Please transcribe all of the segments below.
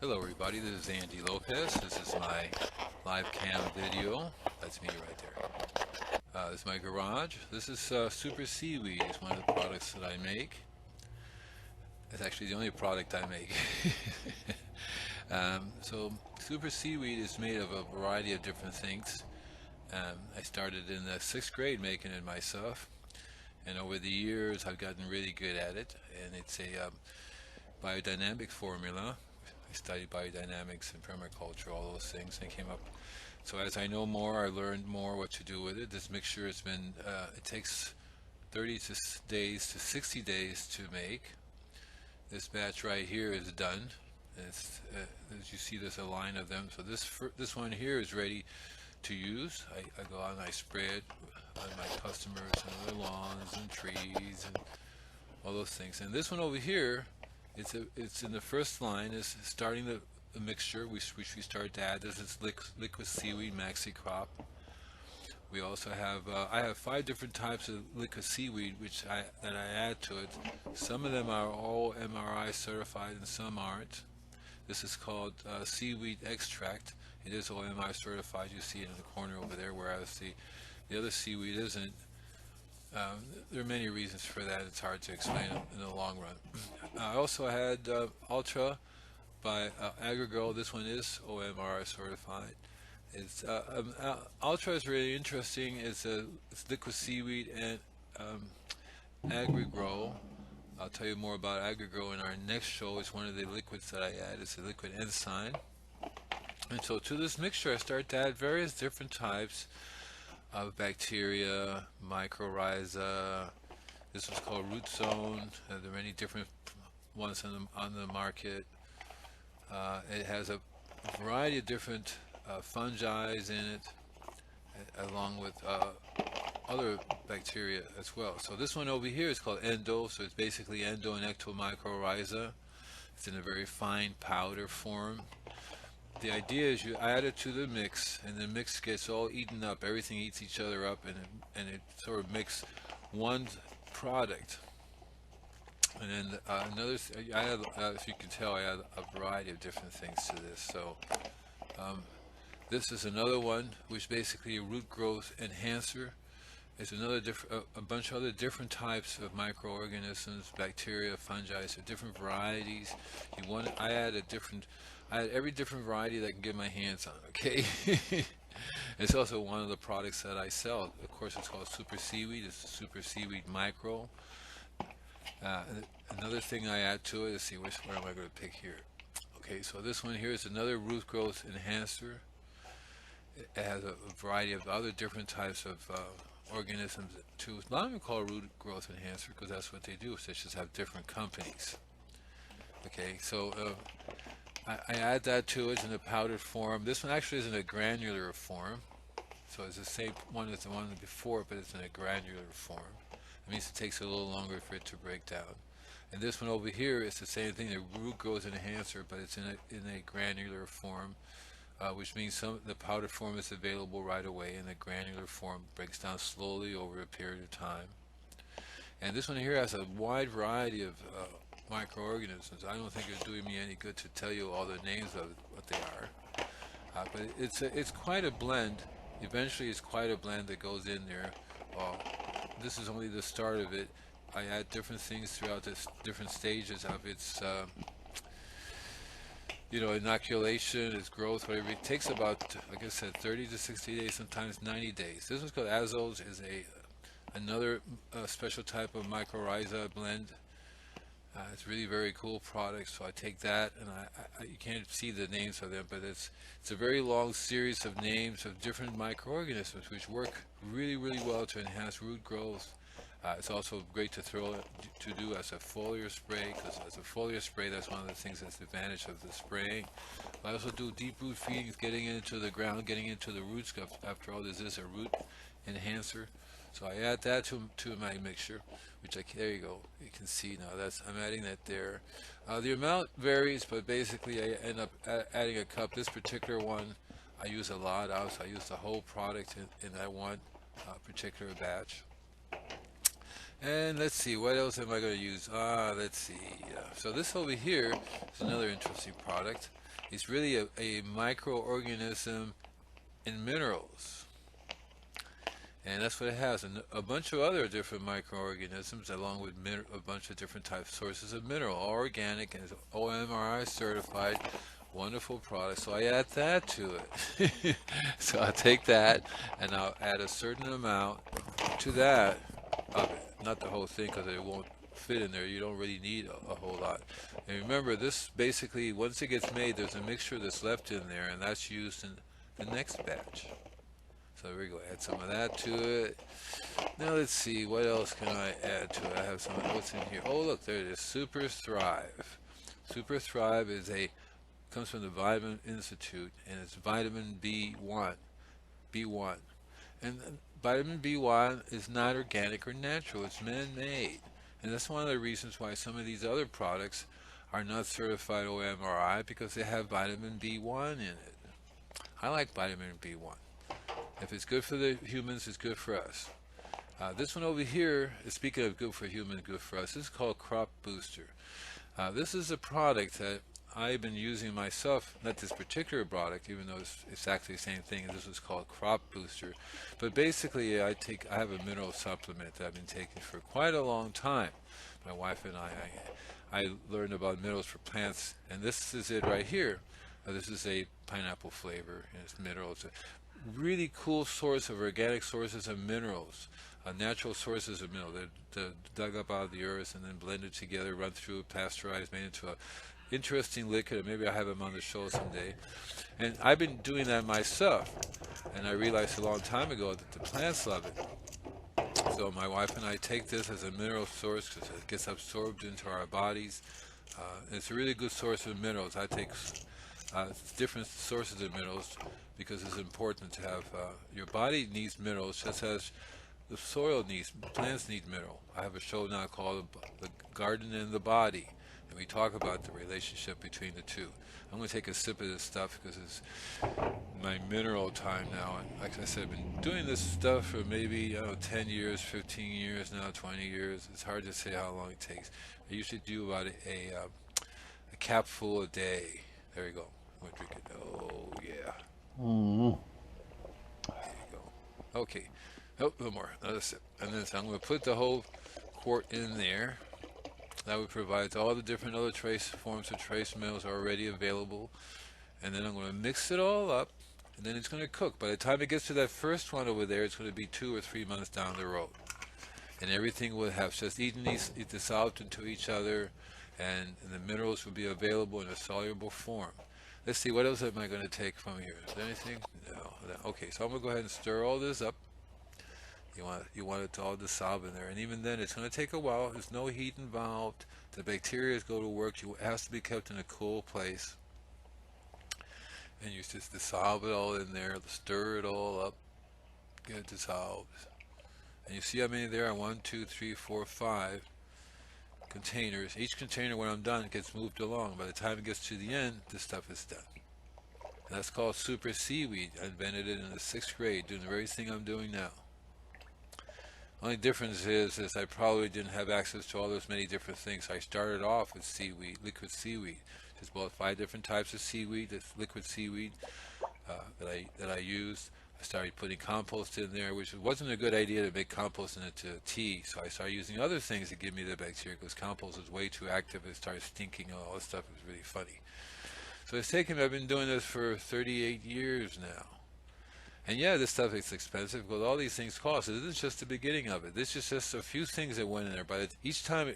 Hello everybody, this is Andy Lopez. This is my live cam video. That's me right there. This is my garage. This is Super Seaweed. It's one of the products that I make. It's actually the only product I make. So Super Seaweed is made of a variety of different things. I started in the 6th grade making it myself, and over the years I've gotten really good at it. And it's a biodynamic formula. I studied biodynamics and permaculture, all those things, and came up. So as I know more, I learned more what to do with it. This mixture has been, it takes 30 days to 60 days to make. This batch right here is done. It's, as you see, there's a line of them. So this one here is ready to use. I go out and I spray it on my customers and their lawns and trees and all those things. And this one over here, it's in the first line, is starting the mixture which we start to add. This is liquid seaweed maxi crop. We also have I have 5 different types of liquid seaweed that I add to it. Some of them are all MRI certified and some aren't. This is called seaweed extract. It is all MRI certified. You see it in the corner over there, whereas the other seaweed isn't. There are many reasons for that. It's hard to explain in the long run. I also had Ultra by Agrigirl. This one is OMR certified. Ultra is really interesting. It's liquid seaweed and Agrigrow. I'll tell you more about Agrigrow in our next show. It's one of the liquids that I add. It's a liquid enzyme. And so to this mixture, I start to add various different types of bacteria, mycorrhiza. This was called root zone. There are many different ones on the market. It has a variety of different fungi in it, along with other bacteria as well. So this one over here is called endo. So it's basically endo and ectomycorrhiza. It's in a very fine powder form. The idea is you add it to the mix, and the mix gets all eaten up. Everything eats each other up, and it sort of makes one product. And then I add, as you can tell, I add a variety of different things to this. So um, this is another one, which basically a root growth enhancer. There's a bunch of other different types of microorganisms, bacteria, fungi, so different varieties. I add every different variety that I can get my hands on, okay? It's also one of the products that I sell. Of course, it's called Super Seaweed. It's Superseaweed Micro. Another thing I add to it, let's see, what am I going to pick here? Okay, so this one here is another root growth enhancer. It has a variety of other different types of organisms too. A lot of them call root growth enhancer because that's what they do. So they just have different companies. Okay, so I add that to it in a powdered form. This one actually is in a granular form. So it's the same one as the one before, but it's in a granular form. It means it takes a little longer for it to break down. And this one over here is the same thing, the root growth enhancer, but it's in a granular form, which means the powder form is available right away, and the granular form breaks down slowly over a period of time. And this one here has a wide variety of microorganisms. I don't think it's doing me any good to tell you all the names of what they are, but it's quite a blend. Eventually, it's quite a blend that goes in there. This is only the start of it. I add different things throughout this different stages of its inoculation, its growth, whatever. It takes about, like I said, 30 to 60 days, sometimes 90 days. This one's called azoles, is another special type of mycorrhiza blend. It's really very cool product. So I take that, and you can't see the names of them, but it's a very long series of names of different microorganisms which work really, really well to enhance root growth. It's also great to do as a foliar spray, because as a foliar spray, that's one of the things that's the advantage of the spraying. I also do deep root feedings, getting into the ground, getting into the roots. After all, this is a root enhancer. So I add that to my mixture, there you go. You can see now I'm adding that there. The amount varies, but basically I end up adding a cup. This particular one I use a lot of, so I use the whole product in that one particular batch. And let's see, what else am I going to use? Let's see. So this over here is another interesting product. It's really a microorganism in minerals. And that's what it has. And a bunch of other different microorganisms, along with a bunch of different types sources of mineral, all organic and OMRI certified. Wonderful product. So I add that to it. So I'll take that and I'll add a certain amount to that of it. Not the whole thing because it won't fit in there. You don't really need a whole lot. And remember, this basically, once it gets made, there's a mixture that's left in there, and that's used in the next batch. So there we go. Add some of that to it. Now let's see, what else can I add to it? I have some, what's in here? Oh, look, there it is. Super Thrive. Super Thrive comes from the Vitamin Institute, and it's vitamin B1. B1. And vitamin B1 is not organic or natural, it's man-made. And that's one of the reasons why some of these other products are not certified OMRI, because they have vitamin B1 in it. I like vitamin B1. If it's good for the humans, it's good for us. This one over here, speaking of good for humans, good for us, this is called Crop Booster. This is a product that I've been using myself, not this particular product, even though it's actually the same thing. This is called Crop Booster. But basically, I have a mineral supplement that I've been taking for quite a long time. My wife and I learned about minerals for plants, and this is it right here. This is a pineapple flavor, and it's minerals. Really cool source of organic sources of minerals, natural sources of minerals. They're dug up out of the earth and then blended together, run through, pasteurized, made into a interesting liquid. And maybe I'll have them on the show someday. And I've been doing that myself, and I realized a long time ago that the plants love it. So my wife and I take this as a mineral source because it gets absorbed into our bodies. It's a really good source of minerals. I take different sources of minerals because it's important to have, your body needs minerals just as the soil needs, plants need mineral. I have a show now called The Garden and the Body, and we talk about the relationship between the two. I'm going to take a sip of this stuff because it's my mineral time now. And like I said, I've been doing this stuff for maybe, I don't know, 10 years, 15 years now, 20 years. It's hard to say how long it takes. I usually do about a capful a day. There you go. I'm going to drink it. Oh, yeah. Mm. There you go. Okay. Oh, a little more. Another sip. And then so I'm going to put the whole quart in there. That would provide all the different other trace forms of trace minerals are already available. And then I'm going to mix it all up, and then it's going to cook. By the time it gets to that first one over there, it's going to be 2 or 3 months down the road. And everything will have just dissolved into each other, and the minerals will be available in a soluble form. Let's see, what else am I going to take from here? Is there anything? No. Okay, so I'm going to go ahead and stir all this up. You want it to all dissolve in there, and even then it's going to take a while. There's no heat involved. The bacteria go to work. It has to be kept in a cool place, and you just dissolve it all in there, stir it all up, get it dissolved. And you see how many there are? 1, 2, 3, 4, 5 containers. Each container, when I'm done, gets moved along. By the time it gets to the end, this stuff is done. And that's called Superseaweed. I invented it in the 6th grade, doing the very thing I'm doing now. Only difference is I probably didn't have access to all those many different things. I started off with seaweed, liquid seaweed. Just bought 5 different types of seaweed, this liquid seaweed that I used. I started putting compost in there, which wasn't a good idea to make compost into tea. So I started using other things to give me the bacteria because compost was way too active. It started stinking and all this stuff. It was really funny. So I've been doing this for 38 years now. And yeah, this stuff is expensive because all these things cost. This is just the beginning of it. This is just a few things that went in there. But each time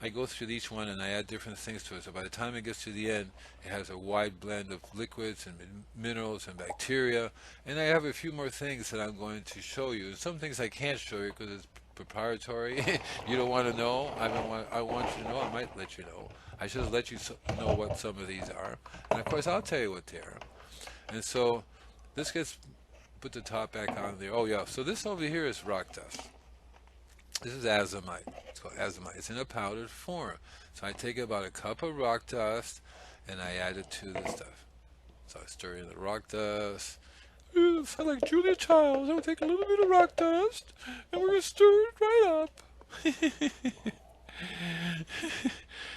I go through each one and I add different things to it. So by the time it gets to the end, it has a wide blend of liquids and minerals and bacteria. And I have a few more things that I'm going to show you. And some things I can't show you because it's proprietary. You don't want to know. I want you to know. I might let you know. I should let you know what some of these are. And of course, I'll tell you what they are. And so this gets put the top back on there. Oh yeah, so this over here is rock dust. This is azomite. It's called azomite. It's in a powdered form. So I take about a cup of rock dust and I add it to this stuff. So I stir in the rock dust. Ooh, I sound like Julia Childs. I'll take a little bit of rock dust and we're going to stir it right up.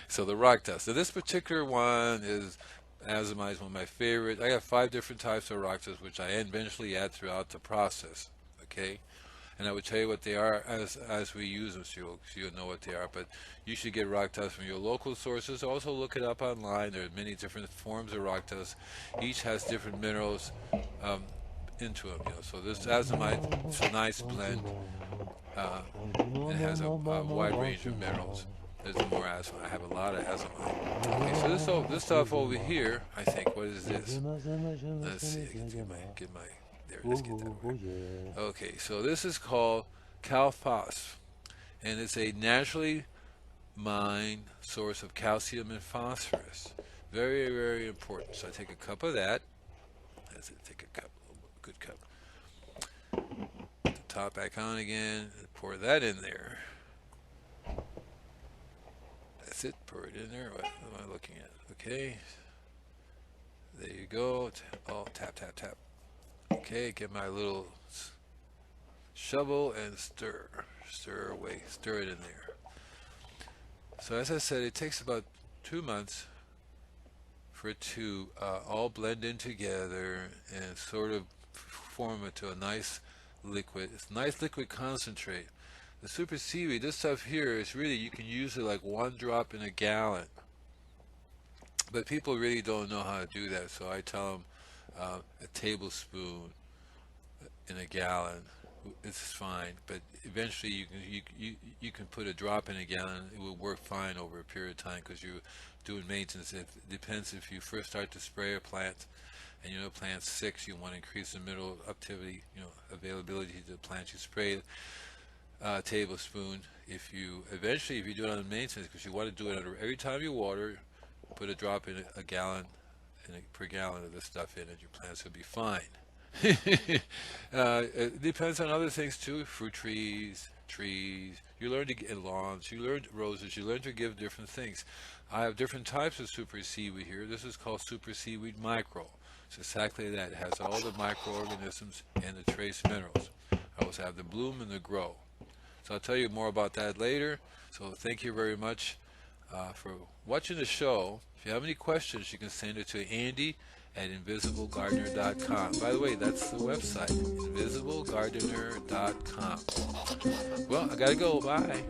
So the rock dust. So this particular one is Azomite is one of my favorites. I have 5 different types of rock dust, which I eventually add throughout the process. Okay, and I would tell you what they are as we use them, so you'll know what they are. But you should get rock dust from your local sources. Also, look it up online. There are many different forms of rock dust. Each has different minerals um, into them. So this azomite, it's a nice blend. Uh, it has a wide range of minerals. There's more azomite. I have a lot of azomite. Okay, so this stuff over here, I think, what is this? Let's see. Get my there it is. Get that over. Okay, so this is called calphos, and it's a naturally mined source of calcium and phosphorus. Very, very important. So I take a cup of that. That's it. Take a cup, a good cup. Put the top back on again. Pour that in there. That's it. Pour it in there. What am I looking at? Okay. There you go. Oh, tap, tap, tap. Okay, get my little shovel and stir away, stir it in there. So as I said, it takes about 2 months for it to all blend in together and sort of form into a nice liquid. It's nice liquid concentrate. The super seaweed, this stuff here is really, you can use it like 1 drop in a gallon. But people really don't know how to do that, so I tell them a tablespoon in a gallon. It's fine, but eventually you can put a drop in a gallon. It will work fine over a period of time because you're doing maintenance. It depends if you first start to spray a plant, and you know plant's sick, so you want to increase the mineral activity, availability to the plant. You spray a tablespoon. If you do it on maintenance, because you want to do it every time you water, put a drop in a gallon per gallon of this stuff in, and your plants will be fine. It depends on other things too. Fruit trees. You learn to get lawns. You learn roses. You learn to give different things. I have different types of super seaweed here. This is called Superseaweed Micro. It's exactly that. It has all the microorganisms and the trace minerals. I also have the bloom and the grow. So I'll tell you more about that later. So thank you very much for watching the show. If you have any questions, you can send it to Andy@invisiblegardener.com. By the way, that's the website, invisiblegardener.com. Well, I gotta go. Bye.